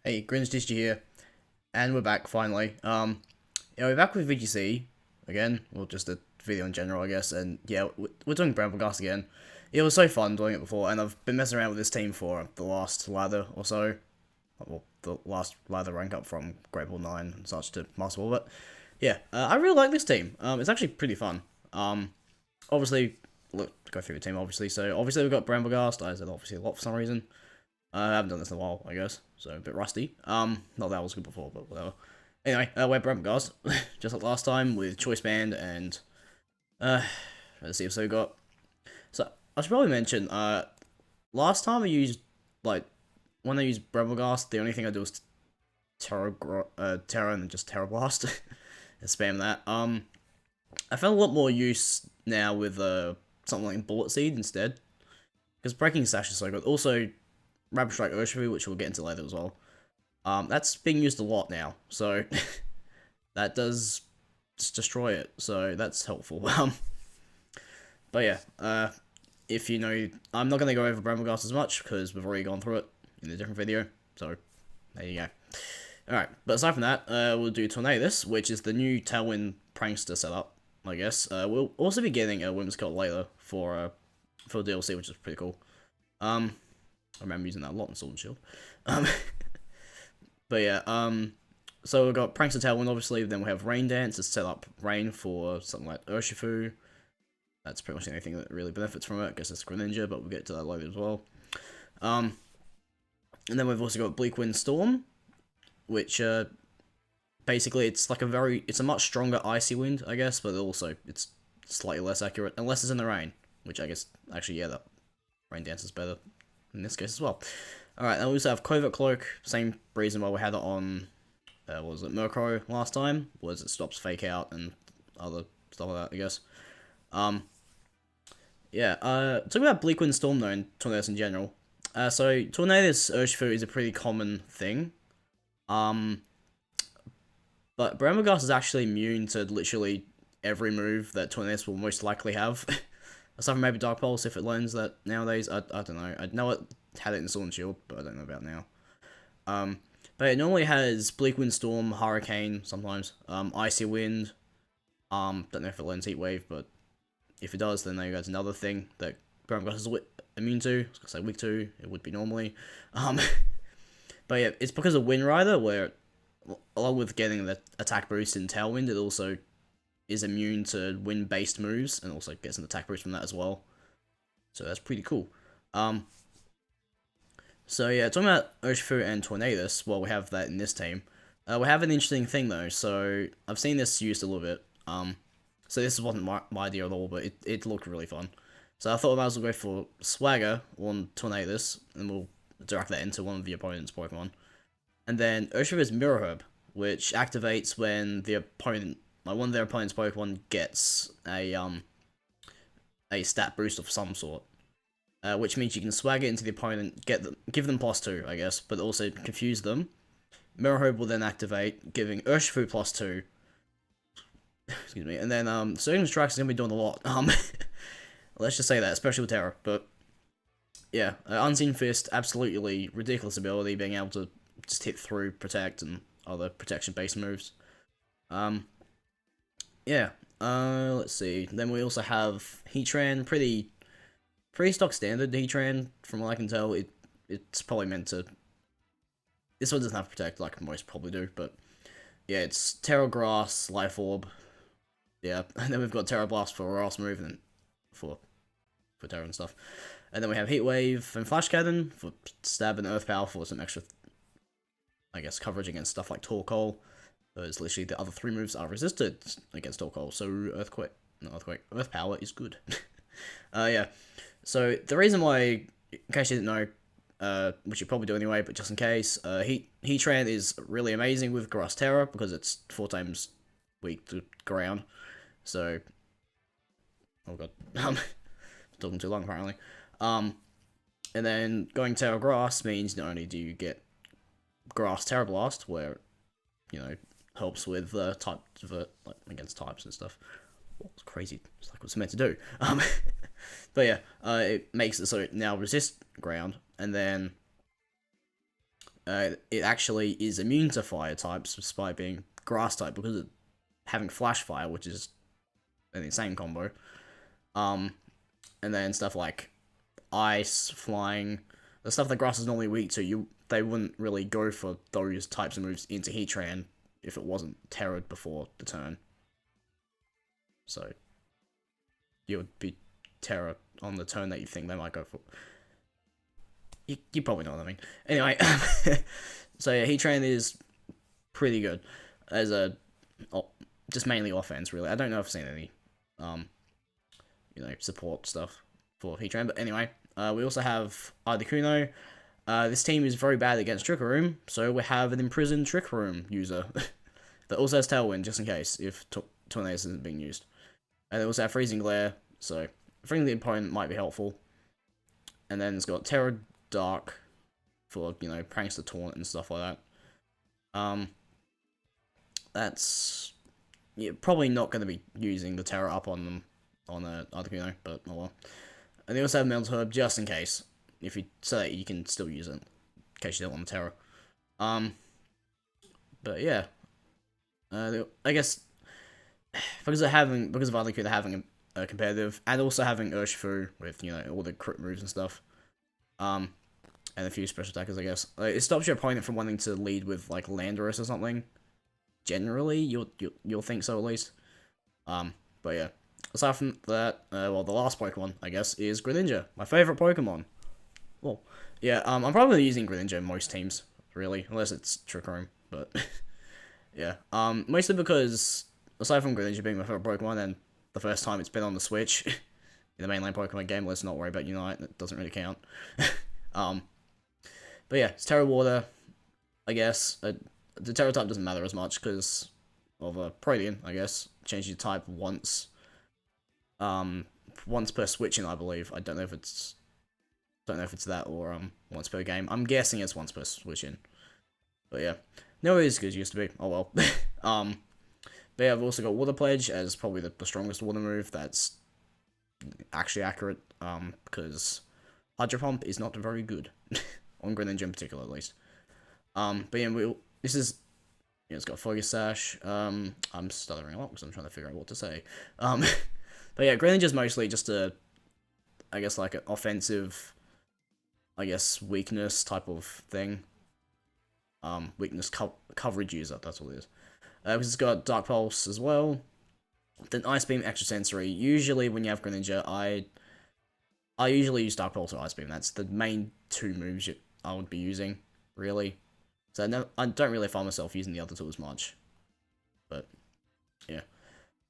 Hey, Brambleghatstis here, and we're back finally. Yeah, we're back with VGC again, or just a video in general, I guess. And yeah, we're doing Brambleghast again. It was so fun doing it before, and I've been messing around with this team for the last lather or so. Well, the last lather rank up from Great Ball 9 and such to Master Ball, but yeah, I really like this team. It's actually pretty fun. Obviously, look, go through the team, obviously. So, obviously, we've got Brambleghast. I said obviously a lot for some reason. I haven't done this in a while, I guess, so a bit rusty. Not that I was good before, but whatever. Anyway, we're Brambleghasts, just like last time, with Choice Band and, let's see, so we got, so, I should probably mention, last time I used, like, when I used Brambleghast, the only thing I did was Terra and then just Terra Blast, and spam that. I found a lot more use now with, something like Bullet Seed instead, because Breaking Sash is so good. Also, Rapid Strike Urshifu, which we'll get into later as well. That's being used a lot now, so that does just destroy it, so that's helpful. But yeah, if you know, I'm not going to go over Brambleghast as much, because we've already gone through it in a different video, so there you go. Alright, but aside from that, we'll do Tornadus, which is the new Tailwind Prankster setup, I guess. We'll also be getting a Whimsicott Cult later for DLC, which is pretty cool. I remember using that a lot in Sword and Shield. But yeah, so we've got Prankster Tailwind, obviously, then we have Rain Dance to set up Rain for something like Urshifu. That's pretty much the only thing that really benefits from it. I guess it's Greninja, but we'll get to that later as well. And then we've also got Bleakwind Storm, which, basically, it's like it's a much stronger Icy Wind, I guess, but also, it's slightly less accurate, unless it's in the rain, which I guess, actually, yeah, that Rain Dance is better in this case as well. Alright, then we also have Covert Cloak, same reason why we had it on, what was it, Murkrow last time, was it stops Fake Out and other stuff like that, I guess. Yeah, talking about Bleakwind Storm though, and Tornadus in general. So, Tornadus Urshifu is a pretty common thing. But Brambleghasts is actually immune to literally every move that Tornadus will most likely have. Aside from maybe Dark Pulse, if it learns that nowadays, I don't know. I know it had it in Sword and Shield, but I don't know about now. But it normally has Bleakwind Storm, Hurricane, sometimes, Icy Wind. Don't know if it learns Heat Wave, but if it does, then there goes another thing that Brambleghasts is immune to. I was gonna say weak to, it would be normally. But yeah, it's because of Wind Rider, where, along with getting the attack boost in Tailwind, it also is immune to wind-based moves, and also gets an attack boost from that as well. So that's pretty cool. So yeah, talking about Urshifu and Tornadus, well, we have that in this team. We have an interesting thing though, so I've seen this used a little bit. So this wasn't my idea at all, but it looked really fun. So I thought I might as well go for Swagger on Tornadus, and we'll direct that into one of the opponent's Pokemon. And then Urshifu's Mirror Herb, which activates when the opponent, like one of their opponent's Pokemon, gets a stat boost of some sort. Which means you can swag it into the opponent, give them +2, I guess, but also confuse them. Mirror Herb will then activate, giving Urshifu +2. Excuse me, and then Surgeon Strikes is gonna be doing a lot. Let's just say that, especially with Terra. But yeah, Unseen Fist, absolutely ridiculous ability, being able to just hit through, protect, and other protection-based moves. Yeah. Let's see. Then we also have Heatran, pretty stock standard Heatran, from what I can tell. It's probably meant to. This one doesn't have Protect like most probably do, but yeah, it's Terra Grass, Life Orb. Yeah, and then we've got Terra Blast for Ross move and for Terra and stuff. And then we have Heat Wave and Flash Cannon for Stab and Earth Power for some extra, I guess, coverage against stuff like Torkoal. Whereas literally the other 3 moves are resisted against Torkoal, so Earth Power is good. Yeah. So the reason why, in case you didn't know, which you probably do anyway, but just in case, Heatran is really amazing with Grass Terra because it's 4 times weak to ground. So, oh god, talking too long apparently. And then going Terra Grass means not only do you get Grass Terra Blast, where, you know, helps with types of like against types and stuff. Oh, it's crazy. It's like what it's meant to do. But yeah, it makes it so it now resists ground, and then it actually is immune to fire types despite being grass type because of having flash fire, which is an insane combo. And then stuff like ice, flying, the stuff that grass is normally weak to, they wouldn't really go for those types of moves into Heatran if it wasn't terrored before the turn. So you would be terror on the turn that you think they might go for. You probably know what I mean. Anyway, so yeah, Heatran is pretty good as just mainly offense, really. I don't know if I've seen any, support stuff for Heatran, but anyway, we also have Articuno. This team is very bad against Trick Room, so we have an imprisoned Trick Room user that also has Tailwind, just in case, if Tornadus isn't being used. And they also have Freezing Glare, so freeing the opponent might be helpful. And then it's got Terror Dark for, Prankster Taunt and stuff like that. That's probably not going to be using the Terror up on them, on Articuno, but oh well. And they also have Mental Herb, just in case, so that you can still use it, in case you don't want the Terror. But yeah. I guess, because of Articuno having a competitive, and also having Urshifu with, all the crit moves and stuff, and a few special attackers, I guess. It stops your opponent from wanting to lead with, like, Landorus or something. Generally, you'll think so, at least. But yeah. Aside from that, the last Pokemon, I guess, is Greninja. My favorite Pokemon. Well, yeah, I'm probably using Greninja in most teams, really. Unless it's Trick Room, but... yeah. Mostly because, aside from Greninja being my favorite Pokemon, and the first time it's been on the Switch... in the mainline Pokemon game, let's not worry about Unite, that doesn't really count. But yeah, it's Terra Water, I guess. The Terra type doesn't matter as much, because of a Protean, I guess. Change your type once. Once per switch in, I believe. I don't know if it's that, or once per game. I'm guessing it's once per switch in. But yeah. No, it is good as it used to be. Oh well. But yeah, I've also got Water Pledge as probably the strongest water move that's actually accurate, because Hydro Pump is not very good on Greninja in particular, at least. But yeah, this is, it's got Focus Sash. I'm stuttering a lot because I'm trying to figure out what to say. But yeah, Greninja's mostly just I guess, like an offensive, I guess, weakness type of thing. Weakness coverage user, that's what it is. Because it's got Dark Pulse as well. Then Ice Beam, Extra Sensory. Usually when you have Greninja, I usually use Dark Pulse or Ice Beam. That's the main two moves I would be using, really. So I don't really find myself using the other two as much. But, yeah.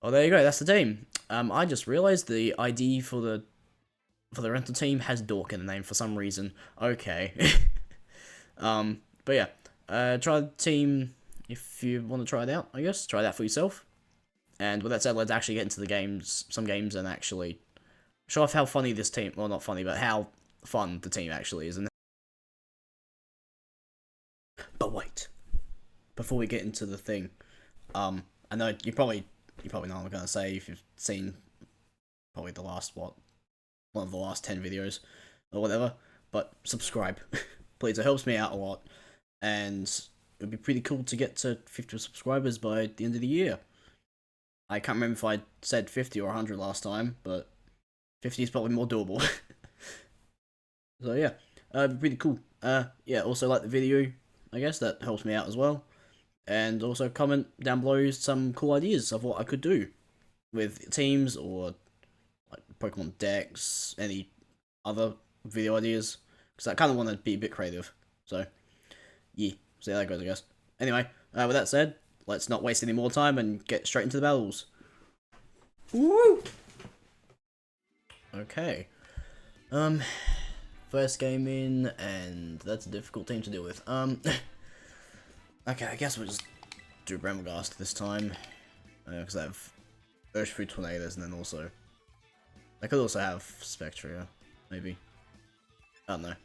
Oh, there you go, that's the team. I just realized the ID for the rental team has Dork in the name for some reason. Okay. But yeah. Try the team if you want to try it out, I guess. Try it out for yourself. And with that said, let's actually get into some games, and actually show off how funny this team, well, not funny, but how fun the team actually is. But wait, before we get into the thing, I know you probably know what I'm gonna say if you've seen probably the last one of the last 10 videos or whatever. But subscribe, please. It helps me out a lot, and it'd be pretty cool to get to 50 subscribers by the end of the year. I can't remember if I said 50 or 100 last time, but 50 is probably more doable. So yeah, it'd be pretty cool. Yeah, also like the video, I guess, that helps me out as well. And also comment down below some cool ideas of what I could do with teams, or like Pokemon decks, any other video ideas, because I kind of want to be a bit creative. So yeah, see how that goes, I guess. Anyway, with that said, let's not waste any more time and get straight into the battles. Woo! Okay. First game in, and that's a difficult team to deal with. Okay, I guess we'll just do Brambleghast this time. Because I have Urshifu Tornadoes, and then also... I could also have Spectria, maybe. I don't know.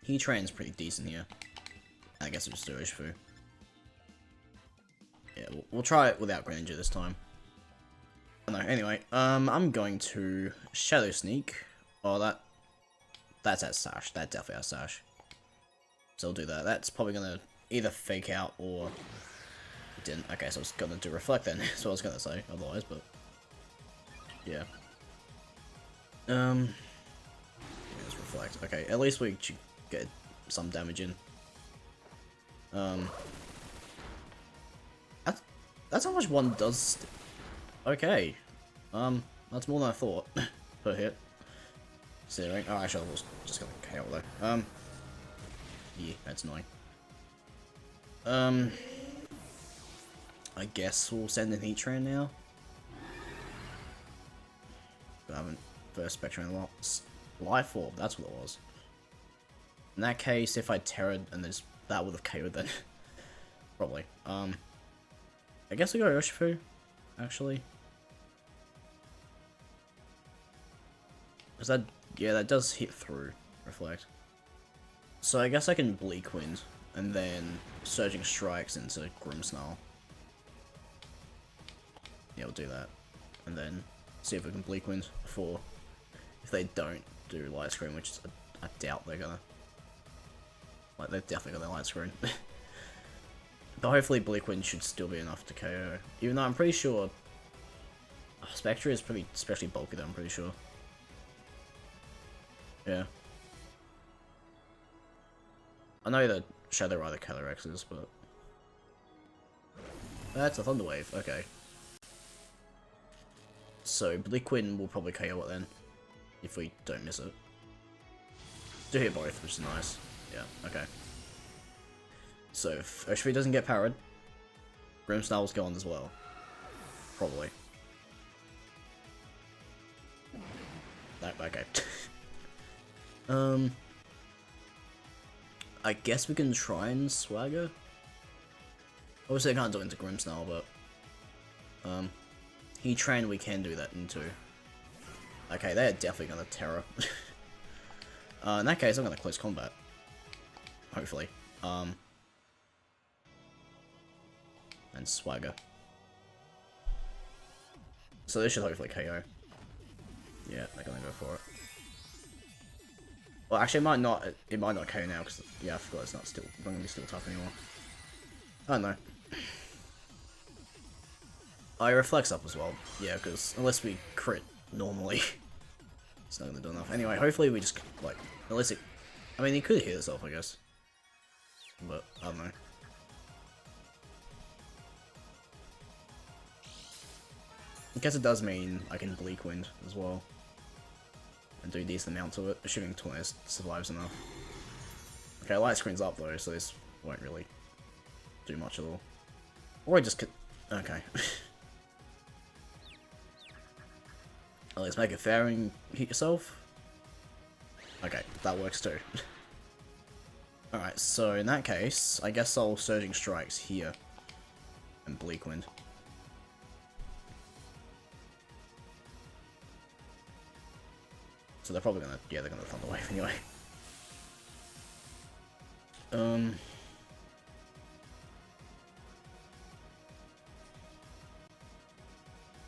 Heatran's pretty decent here. I guess we'll just do Urshifu. Yeah, we'll try it without Greninja this time. I don't know, anyway, I'm going to Shadow Sneak. Oh, that That's at Sash. That definitely has Sash. So I'll do that. That's probably gonna either fake out or it didn't. Okay, so it's gonna do reflect then. That's what I was gonna say. Otherwise, but yeah. Let's reflect. Okay, at least we should get some damage in. That's how much one does. Okay. That's more than I thought per hit. Considering. Oh, actually, I was just gonna KO though. Yeah, that's annoying. I guess we'll send an Heatran now. But I haven't first Spectrum lots. Life Orb, that's what it was. In that case, if I Terra'd and that would have KO'd then. Probably. I guess we go Urshifu, actually. Is that, yeah, that does hit through Reflect. So I guess I can Bleak Wind, and then Surging Strikes into Grimmsnarl. Yeah, we'll do that. And then see if we can Bleak Wind before, if they don't do Light Screen, which I doubt they're gonna. Like, they're definitely gonna Light Screen. But hopefully Bleak Wind should still be enough to KO. Even though I'm pretty sure Spectre is pretty especially bulky though, I'm pretty sure. Yeah. I know that Shadow Rider Calyrex, but that's a Thunder Wave, okay. So Bleak Wind will probably KO it then, if we don't miss it. Do hit both, which is nice. Yeah, okay. So if Urshifu doesn't get powered, Grimmsnarl's gone as well. Probably. Okay. I guess we can try and Swagger. Obviously I can't do it into Grimmsnarl, but Heatran we can do that into. Okay, they're definitely gonna Terra. In that case I'm gonna Close Combat. Hopefully. And Swagger. So this should hopefully KO. Yeah, they're gonna go for it. Well, actually, it might not KO now because yeah, I forgot it's not gonna be still tough anymore. I don't know. I reflects up as well. Yeah, because unless we crit normally, it's not gonna do enough. Anyway, hopefully we just like unless it. I mean, it could hit itself, I guess. But I don't know. I guess it does mean I can Bleak Wind as well. And do a decent amount to it, assuming Tornado survives enough. Okay, Light Screen's up though, so this won't really do much at all. Or I just could. Okay. At least make it fair and hit yourself. Okay, that works too. Alright, so in that case, I guess I'll Surging Strikes here. And Bleak Wind. So they're probably gonna, yeah, they're gonna Thunder Wave anyway.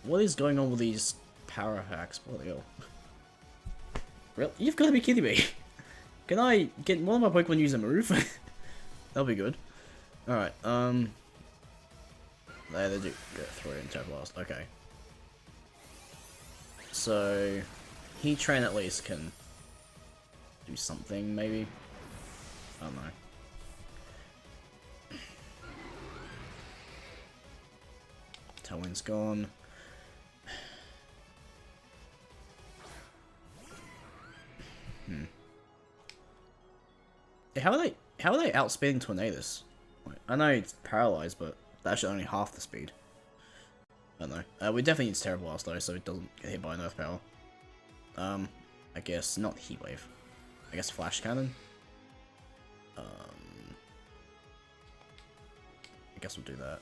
What is going on with these power hacks? What the hell? Really? You've got to be kidding me! Can I get one of my Pokemon use a move? That'll be good. Alright, there they do go through and Tap Blast. Okay. So Heatran at least can do something, maybe? I don't know. Tailwind's gone. How are they outspeeding Tornadus? I know it's paralyzed, but that's only half the speed. I don't know. We definitely need Terra Blast though, so it doesn't get hit by an Earth Power. I guess not Heat Wave. I guess Flash Cannon. I guess we'll do that.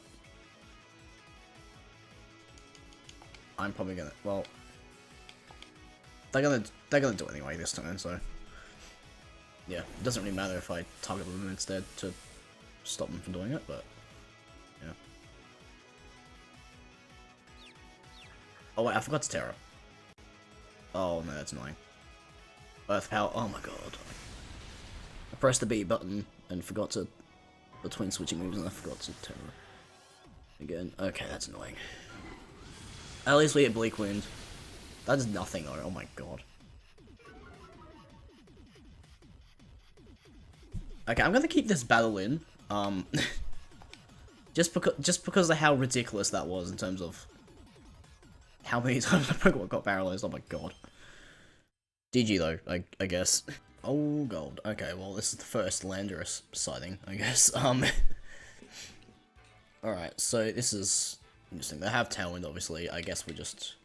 I'm probably gonna. Well, they're gonna do it anyway this turn, so yeah, it doesn't really matter if I target them instead to stop them from doing it, but yeah. Oh wait, I forgot to Terra. Oh no, that's annoying. Earth Power. Oh my god. I pressed the B button and forgot to... Between switching moves and I forgot to Terror. Again. Okay, that's annoying. At least we hit Bleak Wind. That does nothing though. Oh my god. Okay, I'm gonna keep this battle in. just because of how ridiculous that was in terms of how many times my Pokemon got paralyzed. Oh my god. GG though, I guess. Oh god. Okay, well this is the first Landorus sighting, I guess. Alright, so this is interesting. They have Tailwind obviously. I guess we just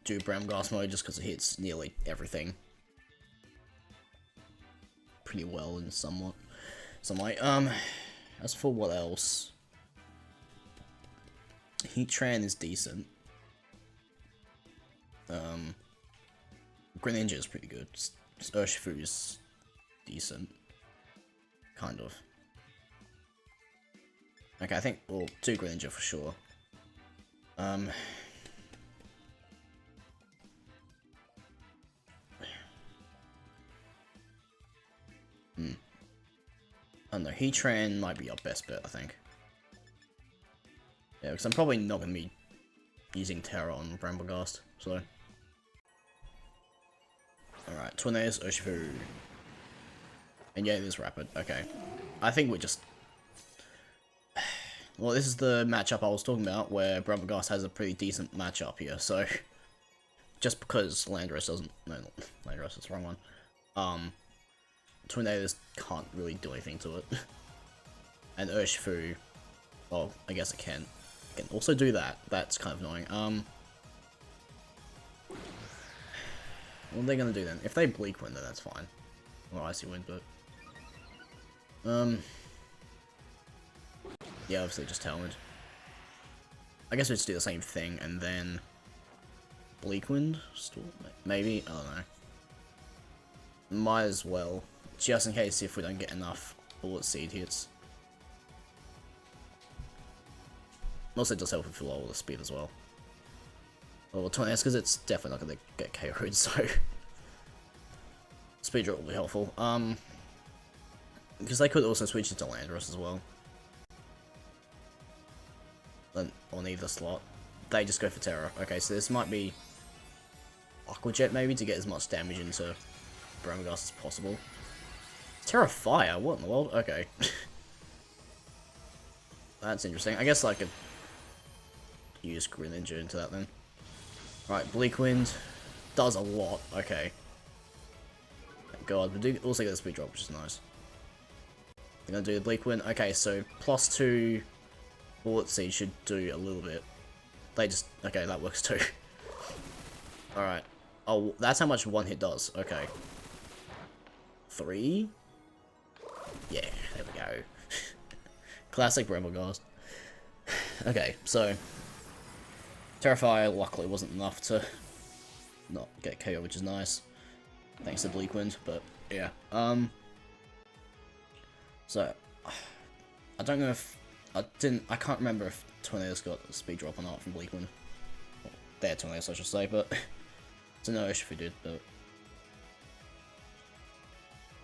do Brambleghast mode just because it hits nearly everything pretty well in some way. As for what else, Heatran is decent. Greninja is pretty good. Urshifu is decent, kind of. Okay, I think we'll do Greninja for sure. I don't know, Heatran might be our best bet, I think. Yeah, because I'm probably not going to be using Terra on Brambleghast, so... Alright, Tornadus, Urshifu. And yeah, it is Rapid, okay. I think we're just... Well, this is the matchup I was talking about, where Brambleghast has a pretty decent matchup here, so... Just because Landorus doesn't... No, not Landorus, that's the wrong one. Tornadus can't really do anything to it. And Urshifu, well, I guess it can. It can also do that. That's kind of annoying. What are they gonna do then? If they Bleak Wind, then that's fine. Or Icy Wind, but... Yeah, obviously just Tailwind. I guess we just do the same thing, and then... Bleak Wind? Still, maybe? I don't know. Might as well. Just in case if we don't get enough Bullet Seed hits. Also just help with lower the speed as well. Well, 20s because it's definitely not going to get KO'd, so... Speed drop will be helpful. Because they could also switch it to Landorus as well. Then on either slot. They just go for Terra. Okay, so this might be... Aqua Jet maybe to get as much damage into Brambleghast as possible. Terra Fire? What in the world? Okay. That's interesting. I guess I could use Greninja into that then. Right, Bleak Wind does a lot. Okay. Thank God, we do also get a speed drop, which is nice. We're gonna do the Bleak Wind. Okay, so +2 Bullet Seed should do a little bit. They just... Okay, that works too. Alright. Oh, that's how much one hit does. Okay. 3? Yeah, there we go. Classic Brambleghast. Okay, so... Terrify luckily wasn't enough to not get KO, which is nice. Thanks to Bleak Wind, but yeah. So... I don't know if... I can't remember if Tornadus got a speed drop or not from Bleak Wind. Well, their Tornadus, I should say, but... I don't know if it did, but...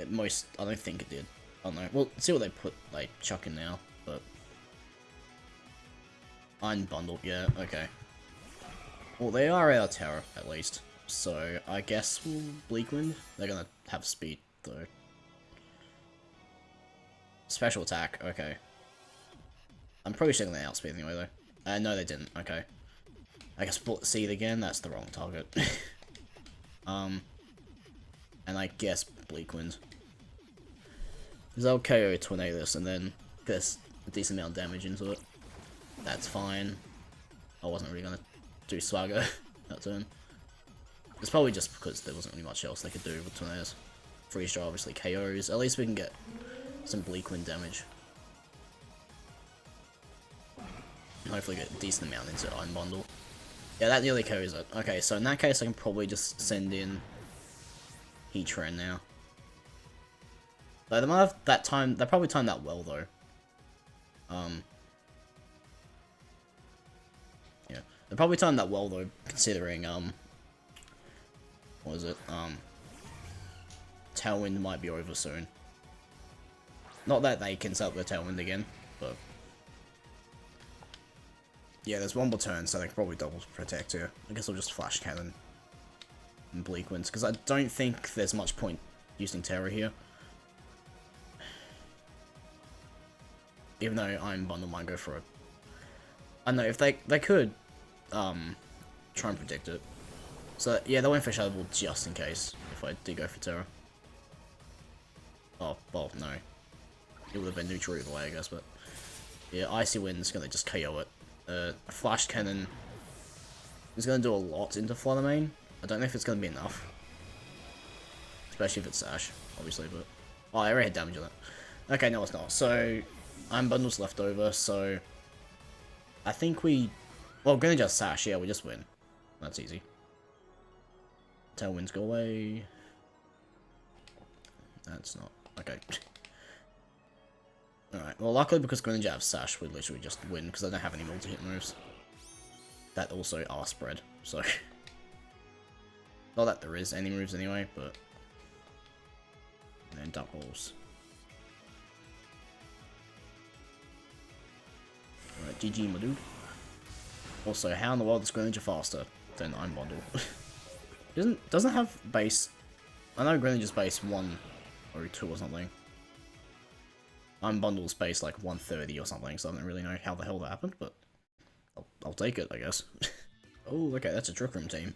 I don't think it did. I don't know. We'll see what they put, like, chuck in now, but... Unbundled, yeah, okay. Well, they are our Terra, at least. So, I guess we'll Bleak Wind. They're gonna have speed, though. Special attack, okay. I'm probably still gonna outspeed anyway, though. No, they didn't, okay. I guess Bullet Seed again, that's the wrong target. And I guess Bleak Wind. Because I'll KO Tornadus and then get a decent amount of damage into it. That's fine. I wasn't really gonna do Swagger that turn. It's probably just because there wasn't really much else they could do with Tornadus. Freeze Dry obviously KOs. At least we can get some Bleak Wind damage. Hopefully get a decent amount into Unbundle. Yeah, that nearly KOs it. Okay, so in that case I can probably just send in Heatran now. But they might have that time. They probably timed that well though. Yeah, they probably timed that well though, considering what was it? Tailwind might be over soon. Not that they can set up their Tailwind again, but... Yeah, there's one more turn, so they can probably double protect here. I guess I'll just Flash Cannon and Bleak Winds, because I don't think there's much point using Terror here. Even though Iron Bundle might go for it. I don't know, if they could try and predict it. So yeah, they went for Shadow Ball just in case, if I did go for Terror. Oh, well, no. It would have been neutral either way, I guess, but... Yeah, Icy Wind's gonna just KO it. Flash Cannon is gonna do a lot into Flutter Mane. I don't know if it's gonna be enough. Especially if it's Sash, obviously, but... Oh, I already had damage on it. Okay, no it's not. So, Iron Bundle's left over, so... I think we... Well, we're gonna just Sash, yeah, we just win. That's easy. Tailwinds go away. That's not... Okay. Alright, well luckily because Greninja have Sash, we literally just win, because I don't have any multi-hit moves. That also are spread, so... Not that there is any moves anyway, but... And then Dark Balls. Alright, GG my dude. Also, how in the world is Greninja faster than Iron Bundle? Doesn't have base... I know Greninja's base 102 or something. Iron Bundle's base like 130 or something, so I don't really know how the hell that happened, but I'll take it, I guess. Oh, okay, that's a Trick Room team.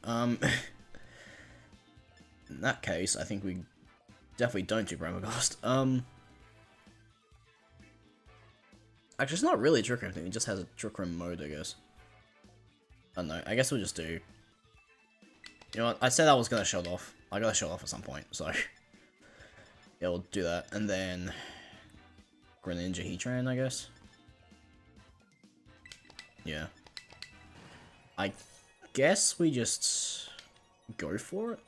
In that case, I think we definitely don't do Brambleghast. Actually, it's not really a Trick Room team, it just has a Trick Room mode, I guess. I don't know, I guess we'll just do... You know what, I said I was gonna show it off. I gotta show it off at some point, so... Yeah, we'll do that, and then... Greninja Heatran, I guess. Yeah. I guess we just go for it.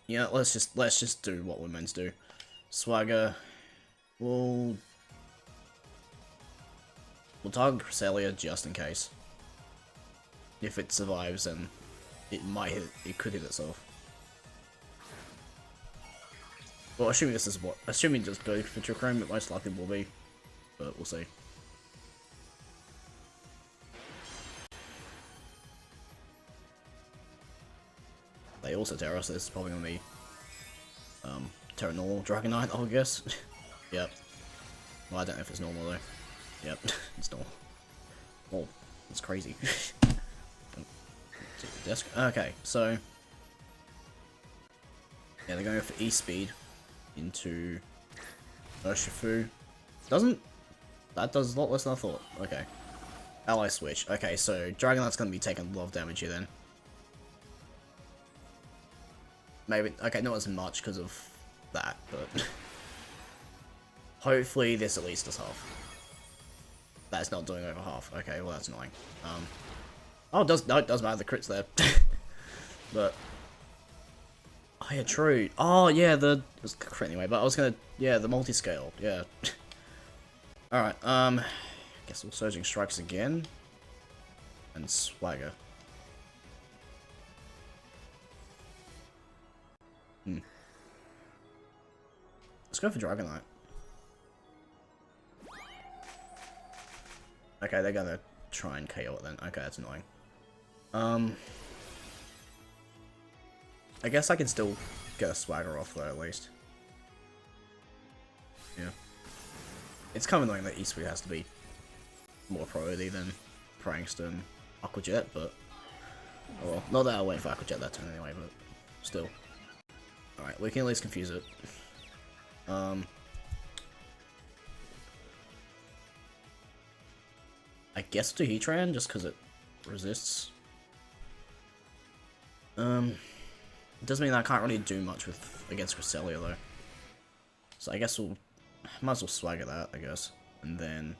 Yeah, let's just do what we're meant to do. Swagger. We'll target Cresselia just in case. If it survives, then it might hit. It could hit itself. Well, assuming this is what... Assuming just go for Trick Room, it most likely will be. But we'll see. They also Terra, so this is probably gonna be... Terra Normal Dragonite, I would guess. Yep. Well, I don't know if it's normal though. Yep, it's normal. Oh, that's crazy. Okay, so... Yeah, they're going for E-Speed. Into Urshifu. That does a lot less than I thought. Okay. Ally switch. Okay, so Dragonite's gonna be taking a lot of damage here then. Maybe, okay, not as much because of that, but hopefully this at least does half. That's not doing over half. Okay, well that's annoying. Oh, it does matter, the crit's there. But oh yeah, true. Oh yeah, it was crit anyway, but I was gonna, yeah, the multi-scale, yeah. Alright, guess we'll Surging Strikes again. And Swagger. Let's go for Dragonite. Okay, they're gonna try and KO it then. Okay, that's annoying. I guess I can still get a Swagger off though, at least. Yeah. It's kind of annoying that E-Speed has to be more priority than Prankster and Aqua Jet, but... Oh well, not that I'll wait for Aqua Jet that turn anyway, but still. Alright, we can at least confuse it. I guess to Heatran, just because it resists. It does mean I can't really do much against Cresselia though. So I guess might as well Swagger that, I guess. And then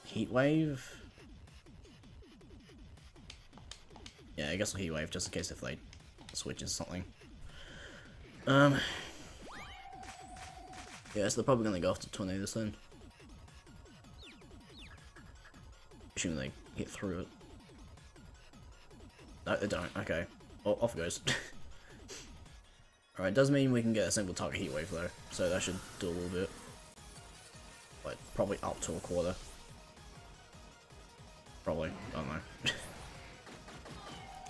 Heat Wave. Yeah, I guess I'll Heat Wave just in case if they switch into something. Yeah, so they're probably gonna go after Tornadus then. Assuming they hit through it. No, they don't. Okay. Oh, off it goes. Alright, does mean we can get a single target heat wave though, so that should do a little bit. Like, probably up to a quarter. Probably. I don't know.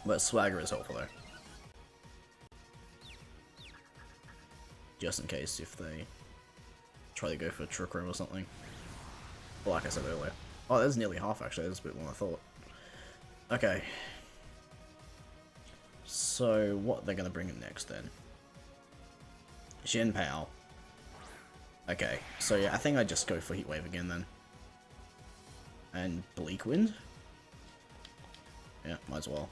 But swagger is helpful though. Just in case if they try to go for Trick Room or something. Well, like I said earlier. Oh, that's nearly half actually, that's a bit more than I thought. Okay. So, what they're gonna bring in next then? Shin Pao. Okay, so yeah, I think I just go for Heat Wave again then. And Bleak Wind? Yeah, might as well.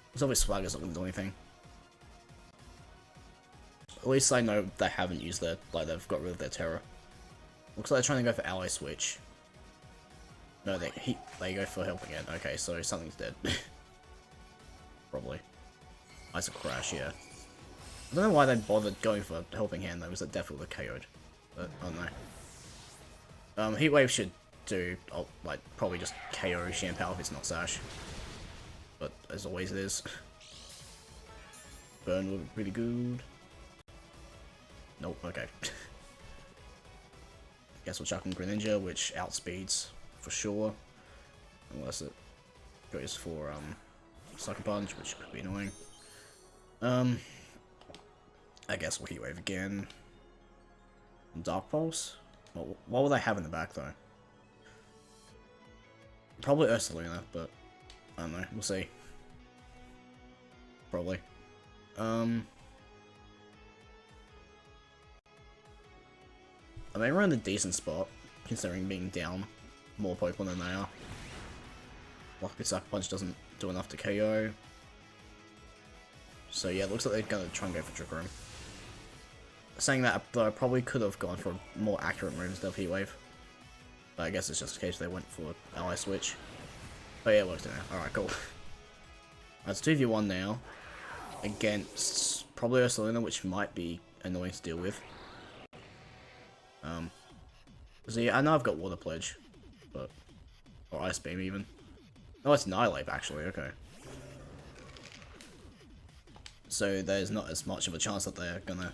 Because obviously Swagger's not gonna do anything. At least I know they haven't used their, like they've got rid of their terror. Looks like they're trying to go for Ally Switch. No, they go for Help again. Okay, so something's dead. Probably. Ice Crash, yeah. I don't know why they bothered going for Helping Hand though, because it definitely would have KO'd. But, I don't know. Heat Wave should do, like, probably just KO Shampoo if it's not Sash. But, as always it is. Burn would be pretty good. Nope, okay. Guess we'll chuck in Greninja, which outspeeds for sure. Unless it goes for Sucker Punch, which could be annoying. I guess we'll Heat Wave again. Dark Pulse? What will they have in the back though? Probably Ursaluna, but I don't know, we'll see. Probably. I mean, we're in a decent spot, considering being down more Pokemon than they are. Lucky Sucker Punch doesn't do enough to KO. So yeah, it looks like they're gonna try and go for Trick Room. Saying that, though, I probably could have gone for a more accurate move instead of Heat Wave. But I guess it's just in case they went for Ally Switch. But yeah, it works now. Alright, cool. It's 2v1 now. Against probably Ursaluna, which might be annoying to deal with. So yeah, I know I've got Water Pledge, but or Ice Beam even. Oh, it's Annihilate actually. Okay. So there's not as much of a chance that they're gonna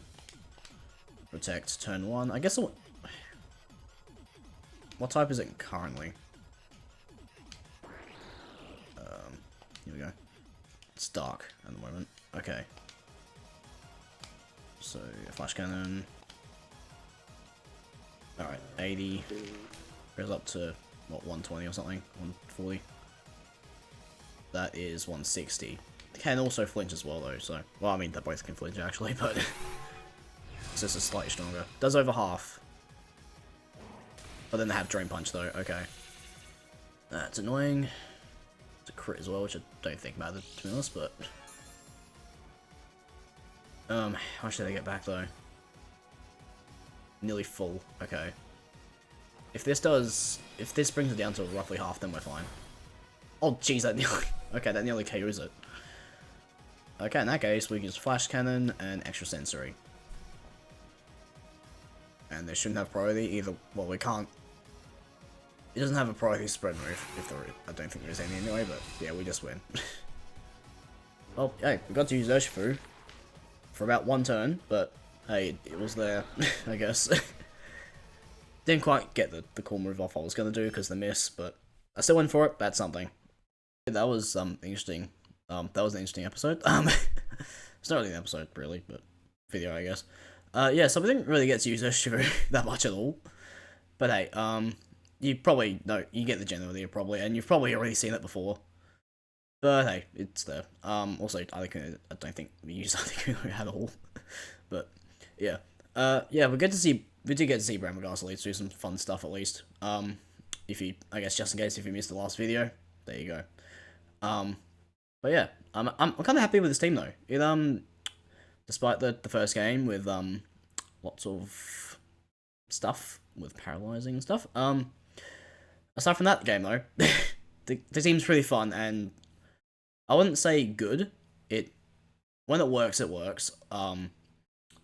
protect turn 1. I guess. What type is it currently? Here we go. It's dark at the moment. Okay. So Flash Cannon. Alright, 80. Goes up to, what, 120 or something? 140. That is 160. Can also flinch as well, though, so... Well, I mean, they both can flinch, actually, but... it's just a slightly stronger. Does over half. But then they have Drain Punch, though. Okay. That's annoying. It's a crit as well, which I don't think mattered, to be honest, but... how much did they get back, though? Nearly full. Okay. If this brings it down to roughly half, then we're fine. Oh, jeez, that nearly... Okay, that nearly KOs it. Okay, in that case, we can use Flash Cannon and Extra Sensory. And they shouldn't have priority either. Well, we can't... It doesn't have a priority spread move, if there is. I don't think there is any anyway, but yeah, we just win. Well, hey, we got to use Urshifu for about one turn, but hey, it was there, I guess. Didn't quite get the cool move off I was going to do because the miss, but I still went for it. That's something. That was interesting. That was an interesting episode. It's not really an episode, really, but video, I guess. Yeah, so we didn't really get to use Urshifu that much at all. But hey, you probably know, you get the general idea probably, and you've probably already seen it before. But hey, it's there. Also, I don't think we use Articuno at all. But yeah, yeah, we did get to see Brambleghast at least do some fun stuff at least. If you, I guess, just in case if you missed the last video, there you go. But yeah, I'm kind of happy with this team though. It despite the first game with lots of stuff with paralyzing and stuff. Aside from that game though, the team's pretty fun, and I wouldn't say good. When it works, it works.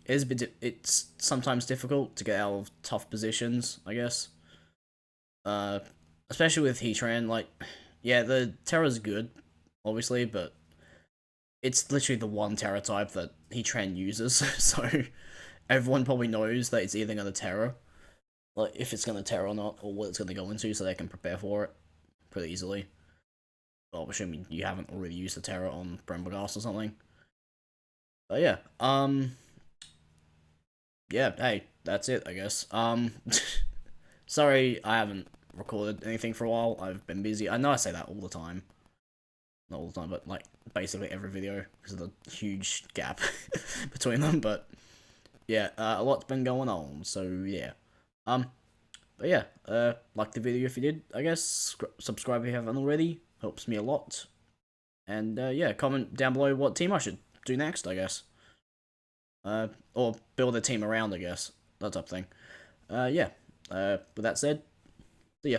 It's sometimes difficult to get out of tough positions, I guess. Especially with Heatran, like, yeah, the Terra's good, obviously, but it's literally the one Terra type that Heatran uses, so everyone probably knows that it's either gonna Terra, like if it's gonna Terra or not, or what it's gonna go into, so they can prepare for it pretty easily. Well, assuming you haven't already used the Terra on Brambleghast or something. But yeah, yeah, hey, that's it, I guess. Sorry I haven't recorded anything for a while. I've been busy. I know I say that all the time. Not all the time, but like basically every video because of the huge gap between them. But yeah, a lot's been going on. So yeah, but yeah, like the video if you did. I guess subscribe if you haven't already. Helps me a lot. And yeah, comment down below what team I should do next. I guess. Or build a team around. I guess that type of thing. Yeah. With that said, see ya.